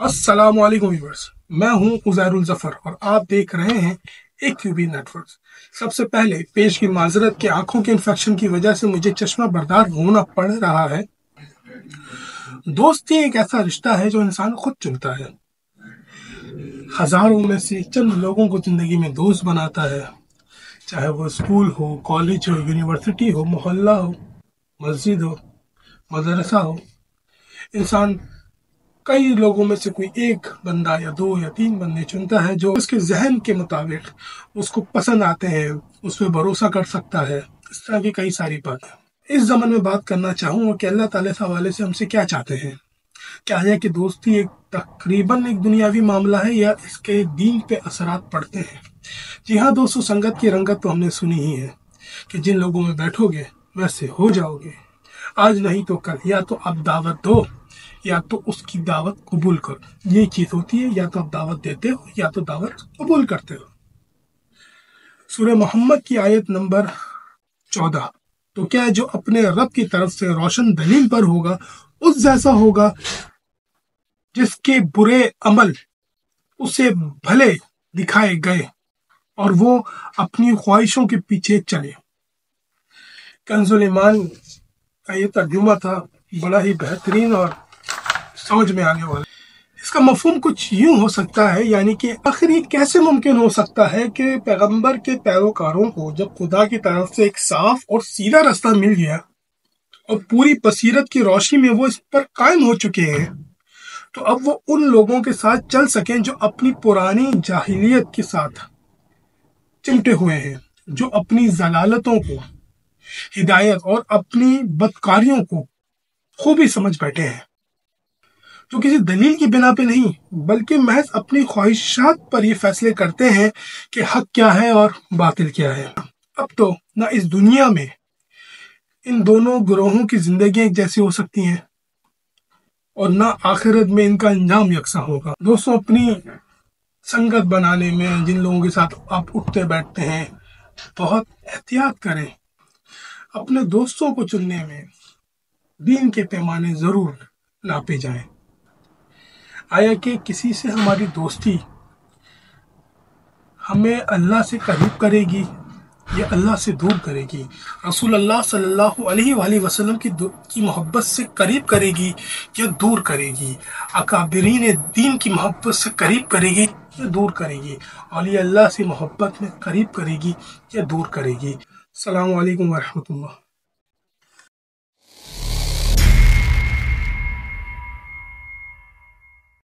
अस्सलाम वालेकुम व्यूअर्स, मैं हूं उज़ैरुल ज़फ़र और आप देख रहे हैं AQB नेटवर्क। सबसे पहले पेश की माजरत कि आंखों के इन्फेक्शन की वजह से मुझे चश्मा बर्दार होना पड़ रहा है। दोस्ती एक ऐसा रिश्ता है जो इंसान खुद चुनता है। हजारों में से चंद लोगों को जिंदगी में दोस्त बनाता है, चाहे वो स्कूल हो, कॉलेज हो, यूनिवर्सिटी हो, मोहल्ला हो, मस्जिद हो, मदरसा हो। इंसान कई लोगों में से कोई एक बंदा या दो या तीन बंदे चुनता है जो उसके जहन के मुताबिक उसको पसंद आते हैं, उस पर भरोसा कर सकता है। इस तरह की कई सारी बातें इस ज़माने में बात करना चाहूँगा कि अल्लाह ताला के हवाले से हमसे क्या चाहते हैं। क्या है कि दोस्ती एक तकरीबन एक दुनियावी मामला है या इसके दीन पे असरात पड़ते हैं। जी हाँ दोस्तों, संगत की रंगत तो हमने सुनी ही है कि जिन लोगों में बैठोगे वैसे हो जाओगे। आज नहीं तो कल या तो आप दावत दो या तो उसकी दावत कबूल करो। ये चीज होती है, या तो आप दावत देते हो या तो दावत कबूल करते हो। सूरह मोहम्मद की आयत नंबर 14। तो क्या जो अपने रब की तरफ से रोशन दलील पर होगा उस जैसा होगा जिसके बुरे अमल उसे भले दिखाए गए और वो अपनी ख्वाहिशों के पीछे चले। कंजुल ईमान का ये तर्जुमा था, बड़ा ही बेहतरीन और समझ में आने वाला। इसका मफहूम कुछ यूं हो सकता है, यानी कि आखिर ये कैसे मुमकिन हो सकता है कि पैगंबर के पैरोकारों को जब खुदा की तरफ से एक साफ और सीधा रास्ता मिल गया और पूरी बसीरत की रोशनी में वो इस पर कायम हो चुके हैं, तो अब वो उन लोगों के साथ चल सकें जो अपनी पुरानी जाहिलियत के साथ चिमटे हुए हैं, जो अपनी जलालतों को, हिदायत और अपनी बदकारियों को खूबी समझ बैठे हैं, जो किसी दलील की बिना पे नहीं बल्कि महज अपनी ख्वाहिशात पर ये फैसले करते हैं कि हक क्या है और बातिल क्या है। अब तो ना इस दुनिया में इन दोनों ग्रोहों की जिंदगी एक जैसी हो सकती है और ना आखिरत में इनका अंजाम यकसा होगा। दोस्तों, अपनी संगत बनाने में जिन लोगों के साथ आप उठते बैठते हैं बहुत एहतियात करें। अपने दोस्तों को चुनने में दीन के पैमाने जरूर नापे जाएं। आया कि किसी से हमारी दोस्ती हमें अल्लाह से करीब करेगी या अल्लाह से दूर करेगी, रसूल अल्लाह सल्लल्लाहु अलैहि वसल्लम की मोहब्बत से करीब करेगी या दूर करेगी, अकाबिरीन दीन की मोहब्बत से करीब करेगी या दूर करेगी, औलिया अल्लाह से मोहब्बत में करीब करेगी या दूर करेगी। अस्सलामु अलैकुम व रहमतुल्लाह।